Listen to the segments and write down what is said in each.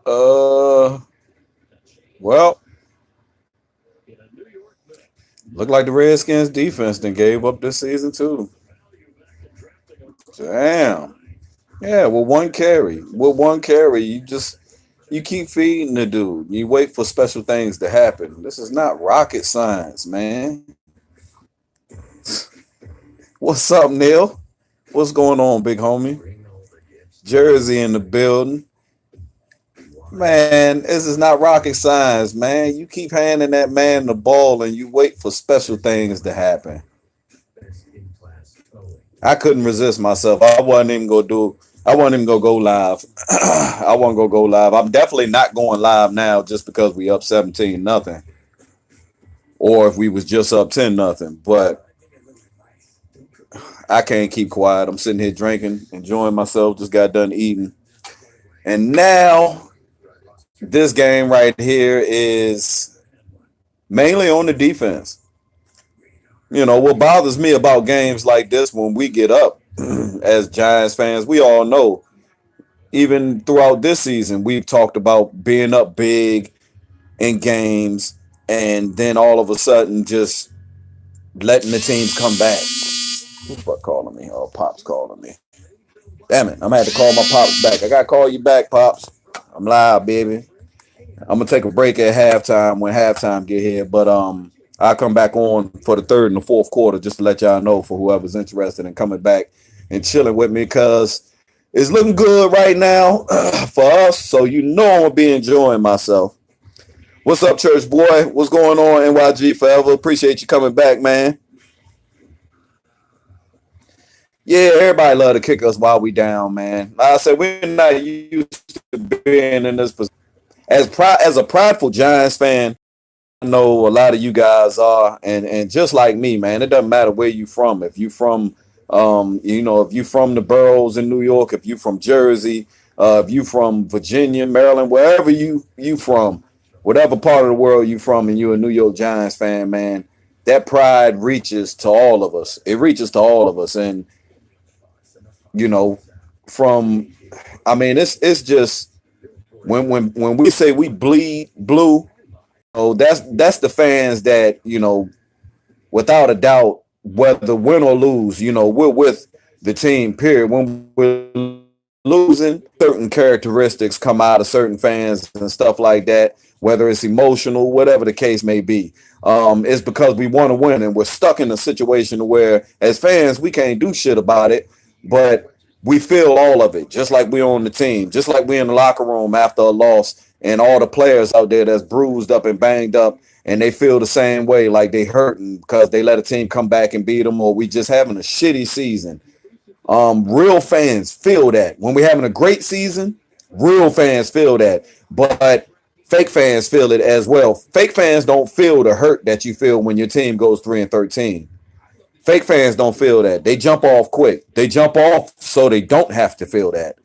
Uh, well, look like the Redskins defense then gave up this season too. Damn. Yeah, with one carry. With one carry, you keep feeding the dude. You wait for special things to happen. This is not rocket science, man. What's up, Neil? What's going on, big homie? Jersey in the building. Man, this is not rocket science, man. You keep handing that man the ball and you wait for special things to happen. I couldn't resist myself. I wasn't even gonna go live. I wasn't gonna go live. I'm definitely not going live now just because we up 17 nothing. Or if we was just up 10 nothing. But I can't keep quiet. I'm sitting here drinking, enjoying myself, just got done eating. And now this game right here is mainly on the defense. You know, what bothers me about games like this when we get up as Giants fans, we all know, even throughout this season, we've talked about being up big in games and then all of a sudden just letting the teams come back. Who the fuck calling me? Oh, Pop's calling me. Damn it, I'm gonna have to call my Pops back. I gotta call you back, Pops. I'm live, baby. I'm gonna take a break at halftime when halftime get here, but I'll come back on for the third and the fourth quarter just to let y'all know for whoever's interested in coming back and chilling with me because it's looking good right now for us. So you know I'm gonna be enjoying myself. What's up, church boy? What's going on, NYG Forever? Appreciate you coming back, man. Yeah, everybody love to kick us while we down, man. Like I said, we're not used to being in this position. As a prideful Giants fan, I know a lot of you guys are, and just like me, man, it doesn't matter where you from. If you from, if you from the boroughs in New York, if you from Jersey, if you from Virginia, Maryland, wherever you from, whatever part of the world you from, and you're a New York Giants fan, man, that pride reaches to all of us. It reaches to all of us, and you know, from, I mean, it's just when we say we bleed blue. Oh, that's the fans that, without a doubt, whether win or lose, we're with the team, period. When we're losing, certain characteristics come out of certain fans and stuff like that, whether it's emotional, whatever the case may be. It's because we want to win and we're stuck in a situation where as fans, we can't do shit about it, but we feel all of it, just like we're on the team, just like we're in the locker room after a loss. And all the players out there that's bruised up and banged up, and they feel the same way, like they hurting because they let a team come back and beat them, or we just having a shitty season. Real fans feel that. When we're having a great season, real fans feel that. But fake fans feel it as well. Fake fans don't feel the hurt that you feel when your team goes 3-13. Fake fans don't feel that. They jump off quick. They jump off so they don't have to feel that.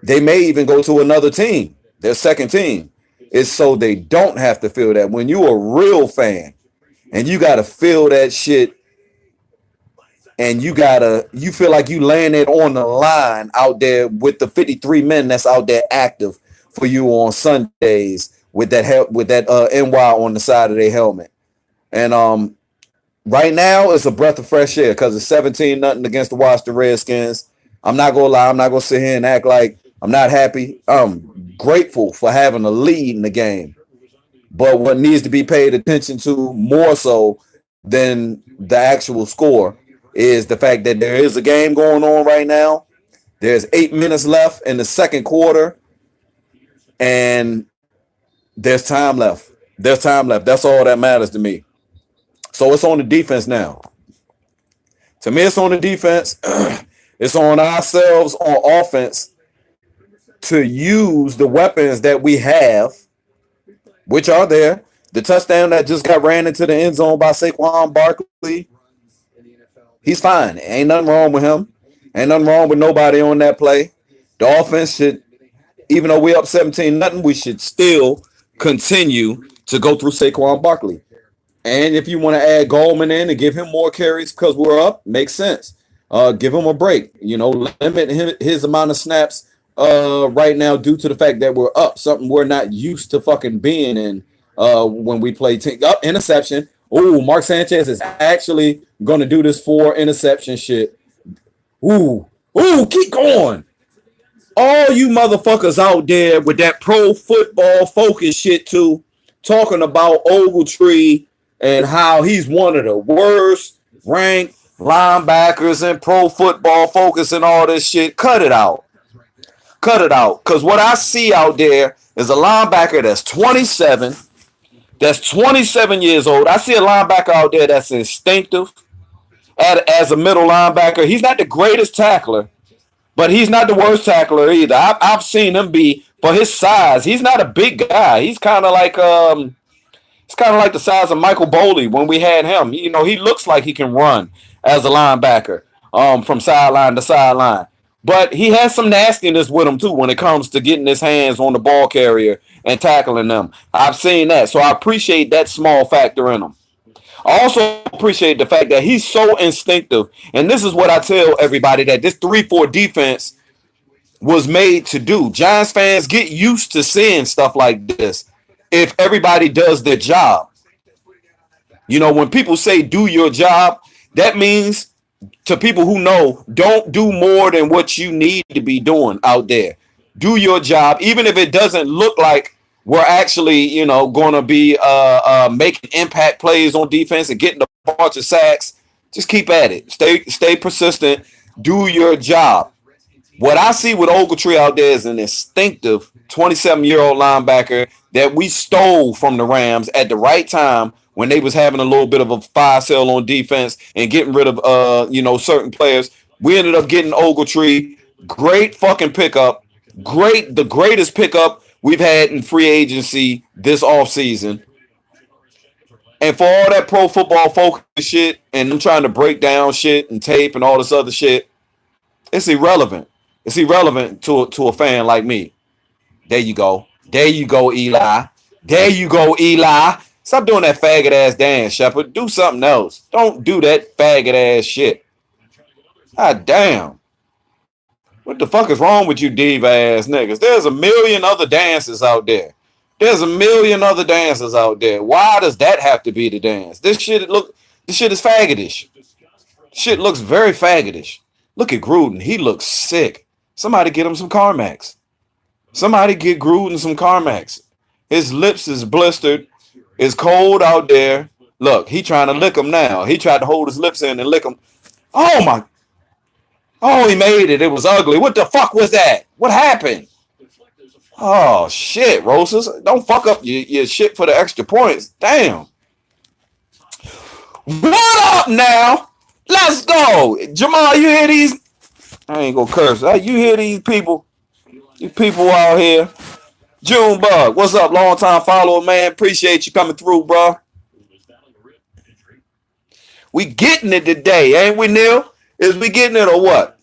They may even go to another team. Their second team is so they don't have to feel that. When you're a real fan and you got to feel that shit and you feel like you laying it on the line out there with the 53 men that's out there active for you on Sundays with that NY on the side of their helmet. And right now it's a breath of fresh air because it's 17-0 against the Washington Redskins. I'm not going to lie. I'm not going to sit here and act like I'm not happy. I'm grateful for having a lead in the game. But what needs to be paid attention to more so than the actual score is the fact that there is a game going on right now. There's 8 minutes left in the second quarter, and there's time left. There's time left. That's all that matters to me. So it's on the defense now. To me, it's on the defense. It's on ourselves on offense to use the weapons that we have, which are there. The touchdown that just got ran into the end zone by Saquon Barkley, he's fine. Ain't nothing wrong with him. Ain't nothing wrong with nobody on that play. The offense should, even though we're up 17-0, we should still continue to go through Saquon Barkley. And if you want to add Goldman in and give him more carries because we're up, makes sense. Give him a break. Limit his amount of snaps right now due to the fact that we're up, something we're not used to fucking being in when we play up interception. Oh, Mark Sanchez is actually going to do this 4 interception shit. Ooh, keep going. All you motherfuckers out there with that pro football focus shit too, talking about Ogletree and how he's one of the worst ranked linebackers in pro football focus and all this shit. Cut it out. Cut it out. Because what I see out there is a linebacker that's 27, that's 27 years old. I see a linebacker out there that's instinctive as a middle linebacker. He's not the greatest tackler, but he's not the worst tackler either. I've seen him be, for his size, he's not a big guy. He's kind of like the size of Michael Boley when we had him. He looks like he can run as a linebacker from sideline to sideline. But he has some nastiness with him too when it comes to getting his hands on the ball carrier and tackling them. I've seen that. So I appreciate that small factor in him. I also appreciate the fact that he's so instinctive. And this is what I tell everybody, that this 3-4 defense was made to do. Giants fans, get used to seeing stuff like this if everybody does their job. When people say do your job, that means to people who know, don't do more than what you need to be doing out there. Do your job, even if it doesn't look like we're actually, going to be making impact plays on defense and getting a bunch of sacks. Just keep at it. Stay persistent. Do your job. What I see with Ogletree out there is an instinctive 27-year-old linebacker that we stole from the Rams at the right time when they was having a little bit of a fire sale on defense and getting rid of certain players. We ended up getting Ogletree. Great fucking pickup. The greatest pickup we've had in free agency this offseason. And for all that pro football focus shit and them trying to break down shit and tape and all this other shit, it's irrelevant. It's irrelevant to a fan like me. There you go. There you go, Eli. There you go, Eli. Stop doing that faggot ass dance, Shepard. Do something else. Don't do that faggot ass shit. God damn. What the fuck is wrong with you diva ass niggas? There's a million other dances out there. There's a million other dances out there. Why does that have to be the dance? This shit is faggotish. Shit looks very faggotish. Look at Gruden. He looks sick. Somebody get him some Carmex. Somebody get Gruden some Carmex. His lips is blistered. It's cold out there. Look, he trying to lick him now. He tried to hold his lips in and lick him. Oh my. Oh, he made it. It was ugly. What the fuck was that? What happened? Oh, shit, Roses. Don't fuck up your shit for the extra points. Damn. What up now? Let's go. Jamal, you hear these? I ain't gonna curse. You hear these people? These people out here. Junebug, what's up? Long time follower, man. Appreciate you coming through, bro. We getting it today, ain't we, Neil? Is we getting it or what?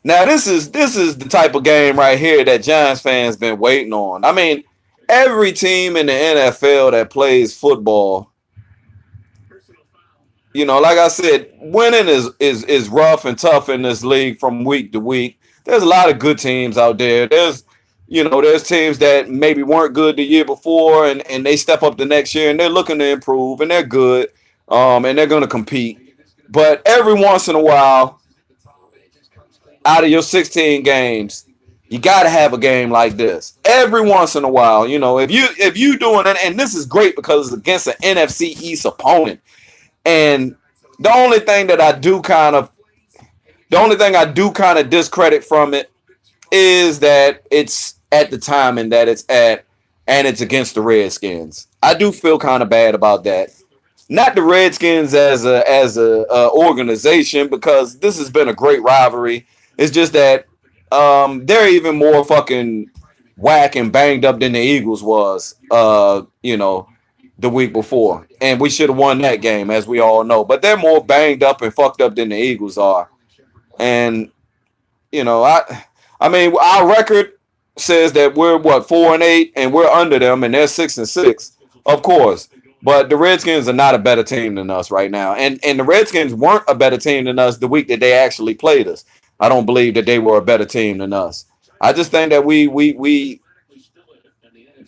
Now, this is the type of game right here that Giants fans been waiting on. I mean, every team in the NFL that plays football, like I said, winning is rough and tough in this league from week to week. There's a lot of good teams out there. There's teams that maybe weren't good the year before and they step up the next year and they're looking to improve and they're good and they're going to compete. But every once in a while, out of your 16 games, you got to have a game like this. Every once in a while, if you doing it, and this is great because it's against an NFC East opponent. And the only thing I do kind of discredit from it is that it's at the timing that it's at, and it's against the Redskins. I do feel kind of bad about that. Not the Redskins as a organization, because this has been a great rivalry. It's just that they're even more fucking whack and banged up than the Eagles was, the week before. And we should have won that game, as we all know. But they're more banged up and fucked up than the Eagles are. And, I mean, our record says that we're 4-8 and we're under them and they're 6-6. Of course. But the Redskins are not a better team than us right now. And the Redskins weren't a better team than us the week that they actually played us. I don't believe that they were a better team than us. I just think that we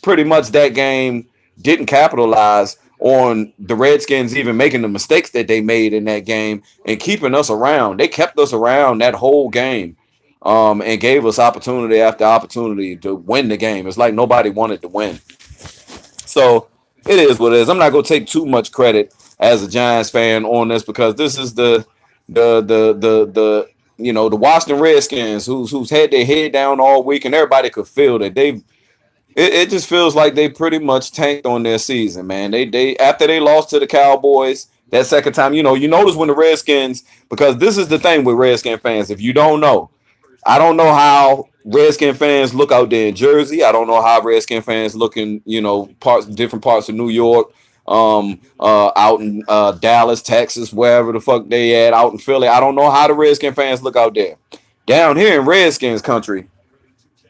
pretty much that game didn't capitalize on the Redskins even making the mistakes that they made in that game and keeping us around. They kept us around that whole game, and gave us opportunity after opportunity to win the game. It's like nobody wanted to win. So it is what it is. I'm not gonna take too much credit as a Giants fan on this because this is the the Washington Redskins who's had their head down all week and everybody could feel that it just feels like they pretty much tanked on their season, man. They after they lost to the Cowboys that second time, you notice when the Redskins, because this is the thing with Redskin fans. If you don't know, I don't know how Redskin fans look out there in Jersey. I don't know how Redskin fans look in, different parts of New York, out in Dallas, Texas, wherever the fuck they at, out in Philly. I don't know how the Redskin fans look out there. Down here in Redskins country,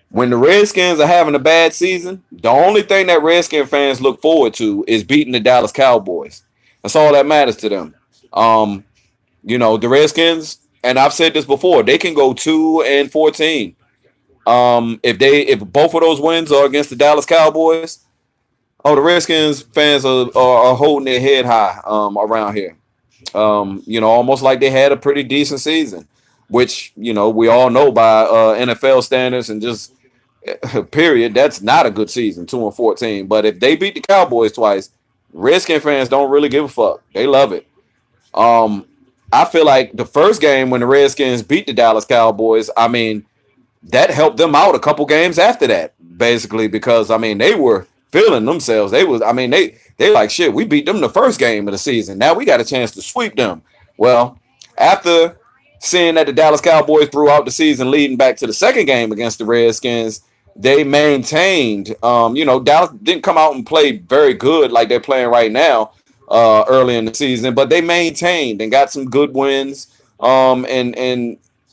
when the Redskins are having a bad season, the only thing that Redskin fans look forward to is beating the Dallas Cowboys. That's all that matters to them. Um, the Redskins, and I've said this before, they can go 2-14. If both of those wins are against the Dallas Cowboys, oh, the Redskins fans are holding their head high around here. Almost like they had a pretty decent season, which we all know by NFL standards and just period, that's not a good season, 2-14. But if they beat the Cowboys twice, Redskin fans don't really give a fuck. They love it. Um, I feel like the first game when the Redskins beat the Dallas Cowboys, I mean, that helped them out a couple games after that, basically, because I mean they were feeling themselves. They like shit. We beat them the first game of the season. Now we got a chance to sweep them. Well, after seeing that the Dallas Cowboys threw out the season leading back to the second game against the Redskins, they maintained. Dallas didn't come out and play very good like they're playing right now early in the season, but they maintained and got some good wins. And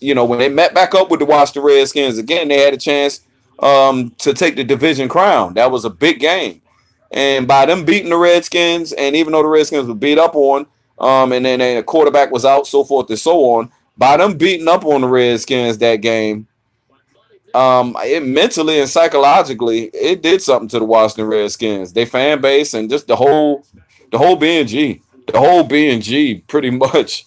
when they met back up with the Washington Redskins again, they had a chance to take the division crown. That was a big game. And by them beating the Redskins, and even though the Redskins were beat up on, and then a quarterback was out, so forth and so on, by them beating up on the Redskins that game, it mentally and psychologically, it did something to the Washington Redskins, their fan base, and just the whole BNG, the whole BNG pretty much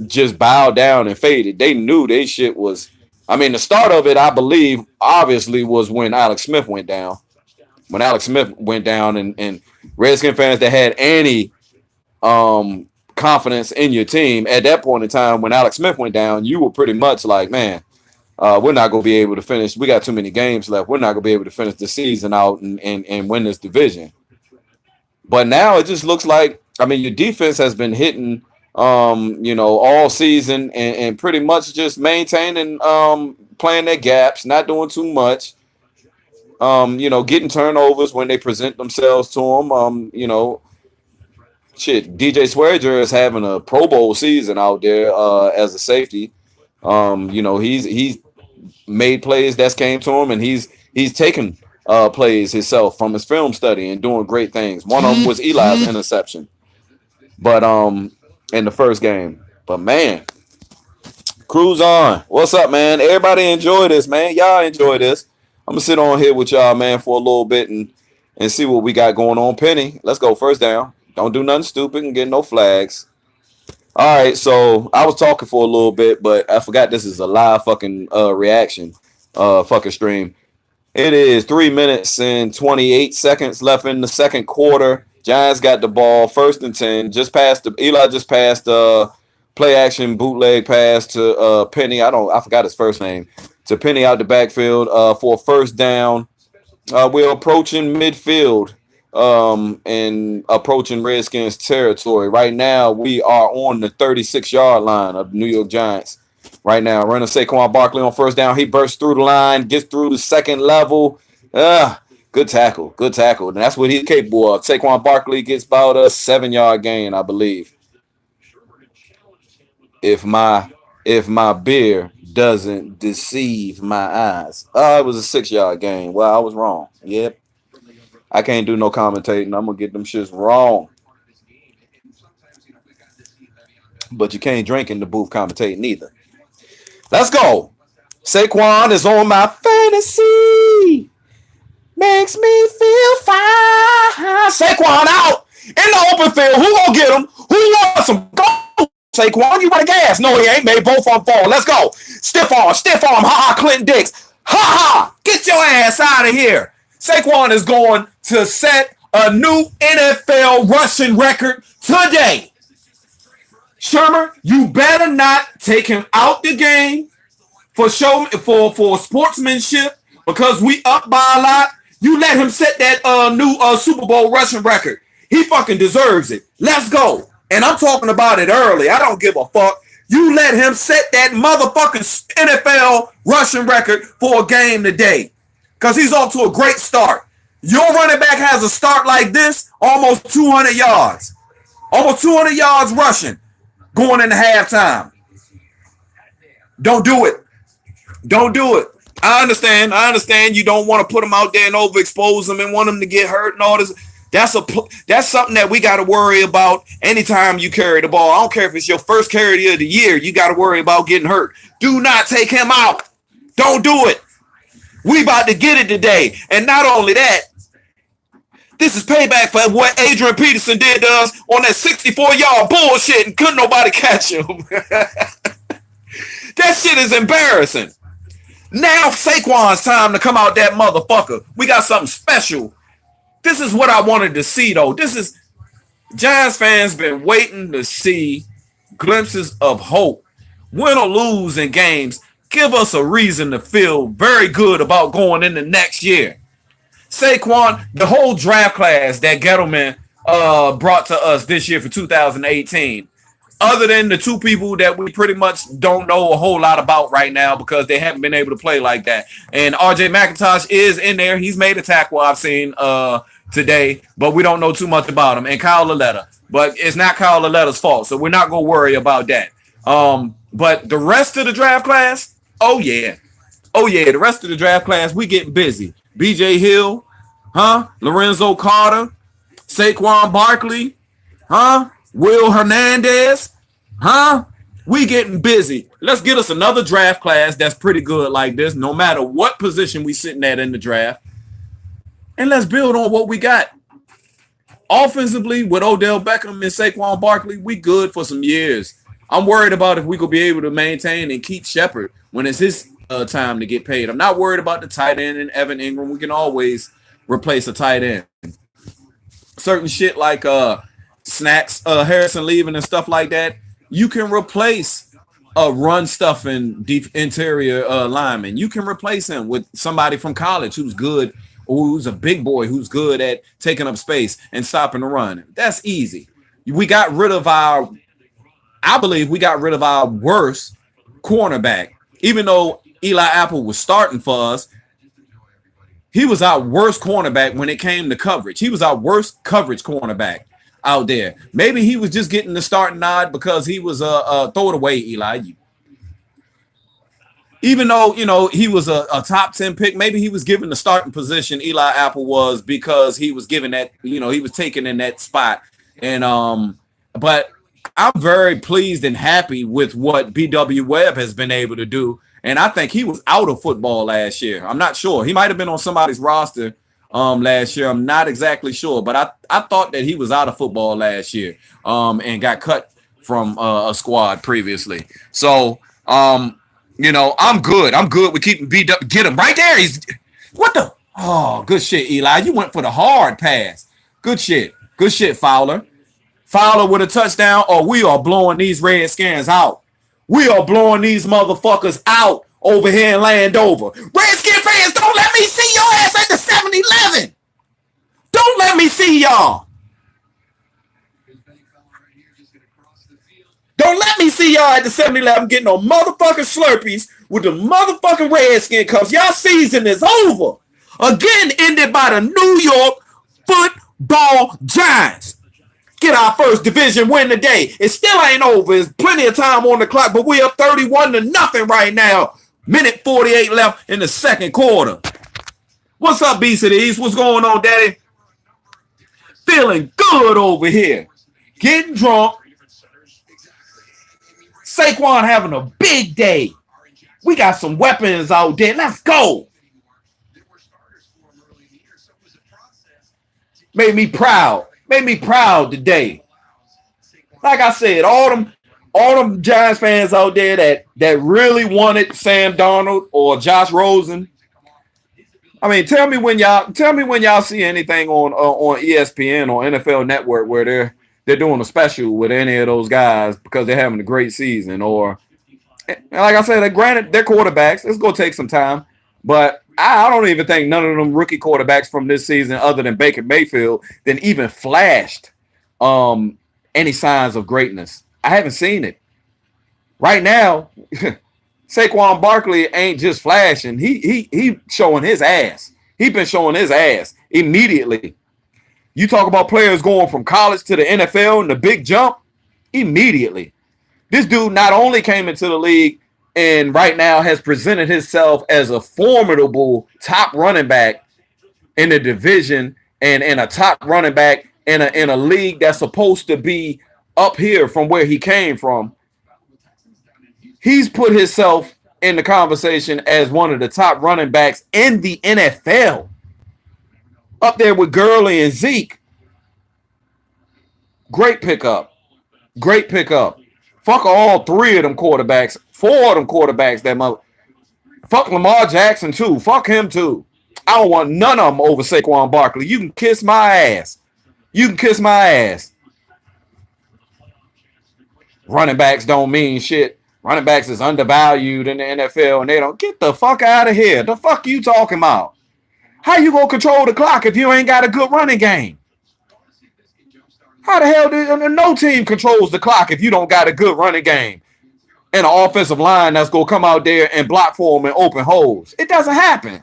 just bowed down and faded. They knew they shit was. I mean, the start of it, I believe, obviously was when Alex Smith went down. When Alex Smith went down, and Redskin fans that had any confidence in your team at that point in time, when Alex Smith went down, you were pretty much like, man, we're not going to be able to finish. We got too many games left. We're not going to be able to finish the season out and win this division. But now it just looks like, I mean, your defense has been hitting, all season and pretty much just maintaining, playing their gaps, not doing too much, getting turnovers when they present themselves to them. DJ Swearinger is having a Pro Bowl season out there as a safety. He's made plays that came to him, and he's taken plays himself from his film study and doing great things. One of them was Eli's interception, but in the first game. But man, cruise on. What's up, man? Everybody enjoy this, man. Y'all enjoy this. I'm gonna sit on here with y'all, man, for a little bit and see what we got going on. Penny, let's go first down. Don't do nothing stupid and get no flags. All right, so I was talking for a little bit, but I forgot this is a live fucking reaction fucking stream. It is 3 minutes and 28 seconds left in the second quarter. Giants got the ball, 1st and 10. Eli just passed play action bootleg pass to Penny. I forgot his first name. To Penny out the backfield for a first down. We're approaching midfield and approaching Redskins territory. Right now, we are on the 36-yard line of the New York Giants. Right now, running Saquon Barkley on first down. He bursts through the line, gets through the second level. Good tackle. Good tackle. And that's what he's capable of. Saquon Barkley gets about a 7-yard gain, I believe. If my beer doesn't deceive my eyes. It was a 6-yard gain. Well, I was wrong. Yep. I can't do no commentating. I'm gonna get them shits wrong. But you can't drink in the booth commentating either. Let's go. Saquon is on my fantasy. Makes me feel fine. Saquon out in the open field. Who gonna get him? Who wants him? Go, Saquon. You want to gas? No, he ain't. Made both of them fall. Let's go. Stiff arm. Ha ha. Clinton Dix. Ha ha. Get your ass out of here. Saquon is going to set a new NFL rushing record today. Shermer, you better not take him out the game for sportsmanship because we up by a lot. You let him set that new Super Bowl rushing record. He fucking deserves it. Let's go. And I'm talking about it early. I don't give a fuck. You let him set that motherfucking NFL rushing record for a game today because he's off to a great start. Your running back has a start like this, almost 200 yards. Almost 200 yards rushing going into halftime. Don't do it. Don't do it. I understand you don't want to put them out there and overexpose them and want them to get hurt and all this. That's something that we got to worry about anytime you carry the ball. I don't care if it's your first carry of the year. You got to worry about getting hurt. Do not take him out. Don't do it. We about to get it today. And not only that, this is payback for what Adrian Peterson did to us on that 64-yard bullshit and couldn't nobody catch him. That shit is embarrassing. Now Saquon's time to come out that motherfucker. We got something special. This is what I wanted to see, though. This is Giants fans been waiting to see glimpses of hope. Win or lose in games, give us a reason to feel very good about going into next year. Saquon, the whole draft class that Gettleman brought to us this year for 2018, other than the two people that we pretty much don't know a whole lot about right now because they haven't been able to play like that. And RJ McIntosh is in there. He's made a tackle I've seen today, but we don't know too much about him. And Kyle Laletta. But it's not Kyle Laletta's fault, so we're not going to worry about that. But the rest of the draft class, oh, yeah. The rest of the draft class, we getting busy. BJ Hill, Lorenzo Carter, Saquon Barkley, Will Hernandez, we getting busy. Let's get us another draft class that's pretty good like this, no matter what position we sitting at in the draft. And let's build on what we got. Offensively, with Odell Beckham and Saquon Barkley, we good for some years. I'm worried about if we could be able to maintain and keep Shepard when it's his time to get paid. I'm not worried about the tight end and Evan Ingram. We can always replace a tight end. Certain shit like Snacks, Harrison leaving and stuff like that, you can replace a run stuffing deep interior lineman. You can replace him with somebody from college who's good, or who's a big boy who's good at taking up space and stopping the run. That's easy. I believe we got rid of our worst cornerback. Even though Eli Apple was starting for us, he was our worst cornerback when it came to coverage. He was our worst coverage cornerback out there. Maybe he was just getting the starting nod because he was a throw it away, Eli. Even though, he was a top 10 pick, maybe he was given the starting position, Eli Apple was, because he was given that, he was taken in that spot. And but I'm very pleased and happy with what B.W. Webb has been able to do. And I think he was out of football last year. I'm not sure. He might have been on somebody's roster last year. I'm not exactly sure. But I thought that he was out of football last year and got cut from a squad previously. So, I'm good. I'm good with keeping B.W. Get him right there. Oh, good shit, Eli. You went for the hard pass. Good shit. Good shit, Fowler. Fowler with a touchdown, or we are blowing these Redskins out. We are blowing these motherfuckers out over here in Landover. Redskin fans, don't let me see your ass at the 7-Eleven. Don't let me see y'all. Don't let me see y'all at the 7-Eleven getting no motherfucking Slurpees with the motherfucking Redskin cuffs. Y'all season is over. Again, ended by the New York Football Giants. Get our first division win today. It still ain't over. There's plenty of time on the clock, but we are 31-0 right now. Minute 48 left in the second quarter. What's up, Beast of the East? What's going on, Daddy? feeling good over here. Getting drunk. Saquon having a big day. We got some weapons out there. Let's go. Made me proud. Made me proud today. Like I said, all them Giants fans out there that really wanted Sam Darnold or Josh Rosen. I mean, tell me when y'all see anything on ESPN or NFL Network where they're doing a special with any of those guys because they're having a great season. Or, like I said, granted, they're quarterbacks. It's going to take some time. But I don't even think none of them rookie quarterbacks from this season, other than Baker Mayfield, then even flashed any signs of greatness. I haven't seen it. Right now, Saquon Barkley ain't just flashing. He showing his ass. He been showing his ass immediately. You talk about players going from college to the NFL and the big jump, immediately. This dude not only came into the league and right now has presented himself as a formidable top running back in the division and a top running back in a league that's supposed to be up here from where he came from. He's put himself in the conversation as one of the top running backs in the NFL. Up there with Gurley and Zeke. Great pickup. Great pickup. Fuck all three of them quarterbacks. Four of them quarterbacks that mother. Fuck Lamar Jackson too. Fuck him too. I don't want none of them over Saquon Barkley. You can kiss my ass. You can kiss my ass. Running backs don't mean shit. Running backs is undervalued in the NFL and they don't. Get the fuck out of here. The fuck you talking about? How you gonna control the clock if you ain't got a good running game? How the hell no team controls the clock if you don't got a good running game and an offensive line that's going to come out there and block for them and open holes? It doesn't happen.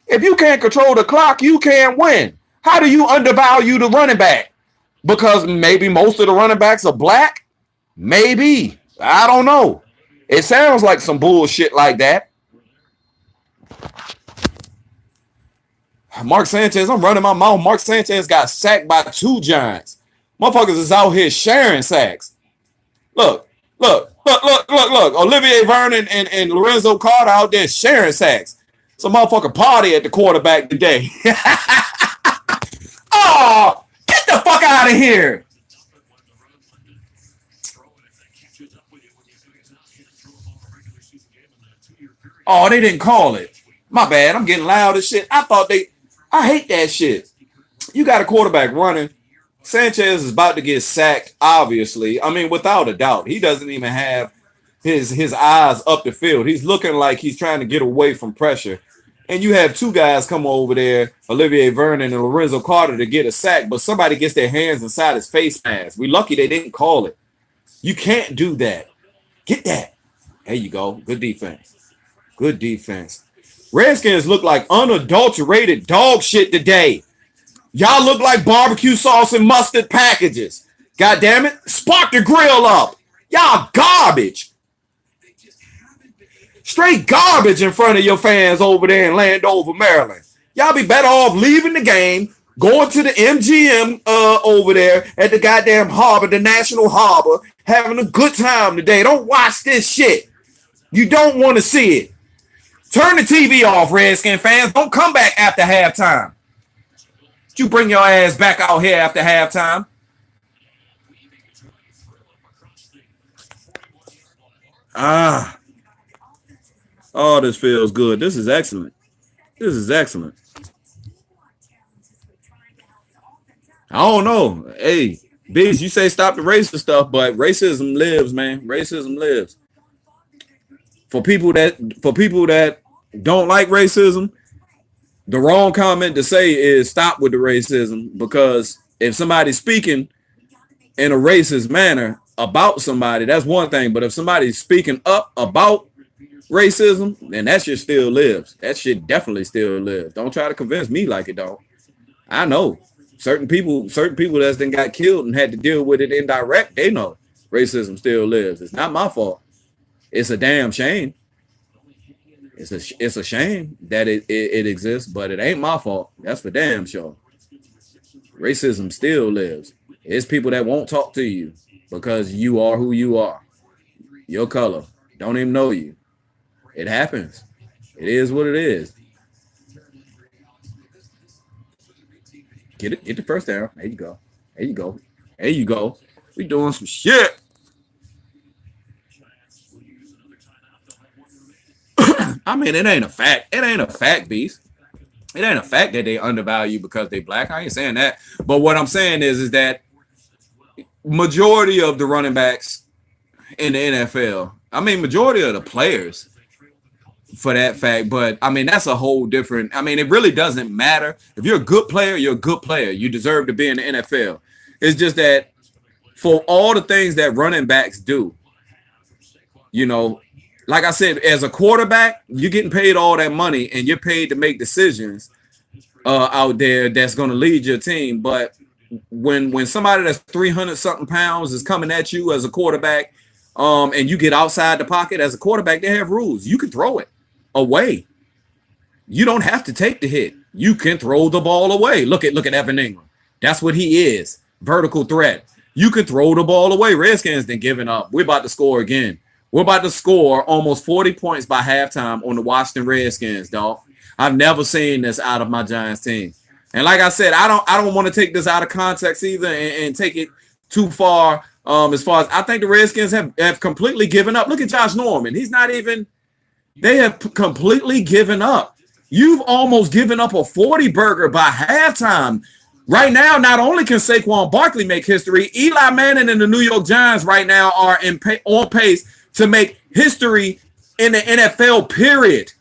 If you can't control the clock, you can't win. How do you undervalue the running back? Because maybe most of the running backs are black? Maybe. I don't know. It sounds like some bullshit like that. Mark Sanchez, I'm running my mouth. Mark Sanchez got sacked by 2 Giants. Motherfuckers is out here sharing sacks. Look. Olivier Vernon and Lorenzo Carter out there sharing sacks. Some motherfucker party at the quarterback today. Oh, get the fuck out of here. Oh, they didn't call it. My bad. I'm getting loud as shit. I hate that shit. You got a quarterback running. Sanchez is about to get sacked, obviously. I mean, without a doubt. He doesn't even have his eyes up the field. He's looking like he's trying to get away from pressure. And you have 2 guys come over there, Olivier Vernon and Lorenzo Carter, to get a sack, but somebody gets their hands inside his face mask. We lucky they didn't call it. You can't do that. Get that. There you go. Good defense. Good defense. Redskins look like unadulterated dog shit today. Y'all look like barbecue sauce and mustard packages. God damn it. Spark the grill up. Y'all garbage. Straight garbage in front of your fans over there in Landover, Maryland. Y'all be better off leaving the game, going to the MGM over there at the goddamn harbor, the National Harbor, having a good time today. Don't watch this shit. You don't want to see it. Turn the TV off, Redskin fans. Don't come back after halftime. You bring your ass back out here after halftime. Oh, this feels good. This is excellent. This is excellent. I don't know. Hey, Biz, you say stop the racist stuff, but racism lives, man. Racism lives. For people that don't like racism, the wrong comment to say is stop with the racism, because if somebody's speaking in a racist manner about somebody, that's one thing. But if somebody's speaking up about racism, then that shit still lives. That shit definitely still lives. Don't try to convince me like it don't. I know certain people that's then got killed and had to deal with it indirect. They know racism still lives. It's not my fault. It's a damn shame. It's a shame that it exists, but it ain't my fault. That's for damn sure. Racism still lives. It's people that won't talk to you because you are who you are. Your color. Don't even know you. It happens. It is what it is. Get it. Get the first down. There you go. There you go. There you go. We doing some shit. I mean, it ain't a fact. It ain't a fact, beast. It ain't a fact that they undervalue because they black. I ain't saying that. But what I'm saying is that majority of the running backs in the NFL, I mean, majority of the players for that fact, but I mean, that's a whole different, I mean, it really doesn't matter. If you're a good player, you're a good player. You deserve to be in the NFL. It's just that for all the things that running backs do, you know, like I said, as a quarterback, you're getting paid all that money and you're paid to make decisions out there that's going to lead your team. But when somebody that's 300 something pounds is coming at you as a quarterback, and you get outside the pocket as a quarterback, they have rules. You can throw it away. You don't have to take the hit. You can throw the ball away. Look at Evan Ingram. That's what he is. Vertical threat. You can throw the ball away. Redskins didn't giving up. We're about to score again. We're about to score almost 40 points by halftime on the Washington Redskins, dog. I've never seen this out of my Giants team. And like I said, I don't want to take this out of context either and take it too far. As far as I think the Redskins have completely given up. Look at Josh Norman. He's not even, they have completely given up. You've almost given up a 40 burger by halftime. Right now, not only can Saquon Barkley make history, Eli Manning and the New York Giants right now are on pace to make history in the NFL, period.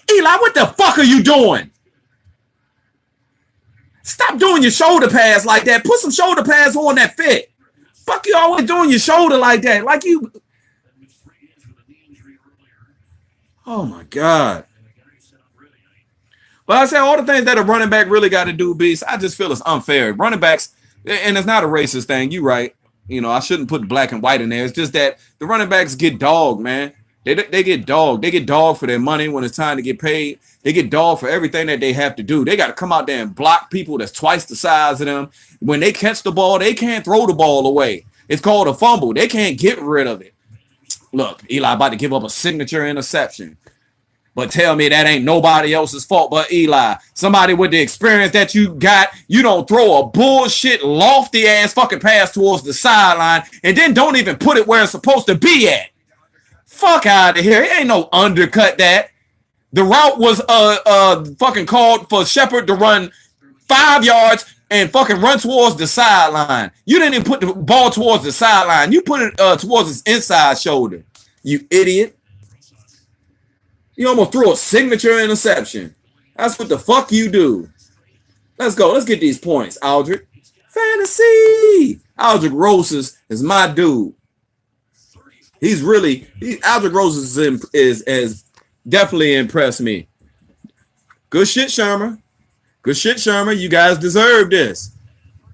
Eli, what the fuck are you doing? Stop doing your shoulder pads like that. Put some shoulder pads on that fit. Fuck you always doing your shoulder like that. Like you. Oh, my God. But I say all the things that a running back really got to do, Beast, I just feel it's unfair. Running backs, and it's not a racist thing. You're right. You know, I shouldn't put black and white in there. It's just that the running backs get dogged, man. They get dogged. They get dogged for their money when it's time to get paid. They get dogged for everything that they have to do. They got to come out there and block people that's twice the size of them. When they catch the ball, they can't throw the ball away. It's called a fumble. They can't get rid of it. Look, Eli about to give up a signature interception. But tell me that ain't nobody else's fault but Eli. Somebody with the experience that you got, you don't throw a bullshit lofty ass fucking pass towards the sideline and then don't even put it where it's supposed to be at. Fuck out of here. It ain't no undercut that. The route was fucking called for Shepard to run 5 yards and fucking run towards the sideline. You didn't even put the ball towards the sideline. You put it towards his inside shoulder. You idiot. You almost threw a signature interception. That's what the fuck you do. Let's go. Let's get these points, Aldrich. Fantasy. Aldrich Roses is my dude. He's really Aldrich Roses is definitely impressed me. Good shit, Shermer. Good shit, Shermer. You guys deserve this.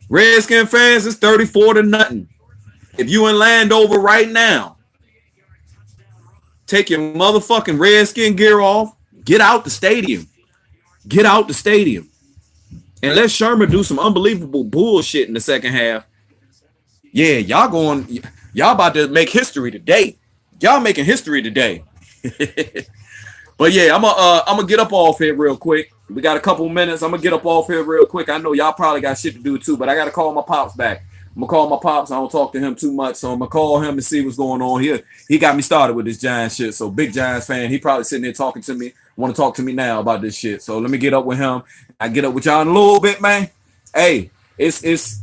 Redskin fans, it's 34-0. If you in Landover right now, take your motherfucking Redskin gear off. Get out the stadium. Get out the stadium. And let Shermer do some unbelievable bullshit in the second half. Yeah, y'all about to make history today. Y'all making history today. But yeah, I'm gonna get up off here real quick. We got a couple minutes. I'm gonna get up off here real quick. I know y'all probably got shit to do too, but I gotta call my pops back. I'm gonna call my pops. I don't talk to him too much, so I'm gonna call him and see what's going on here. He got me started with this Giants shit, so big Giants fan. He probably sitting there talking to me. Want to talk to me now about this shit. So let me get up with him. I get up with y'all in a little bit, man. Hey, it's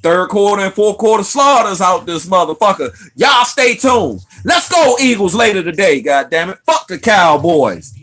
third quarter and fourth quarter slaughters out this motherfucker. Y'all stay tuned. Let's go Eagles later today, goddammit. Fuck the Cowboys.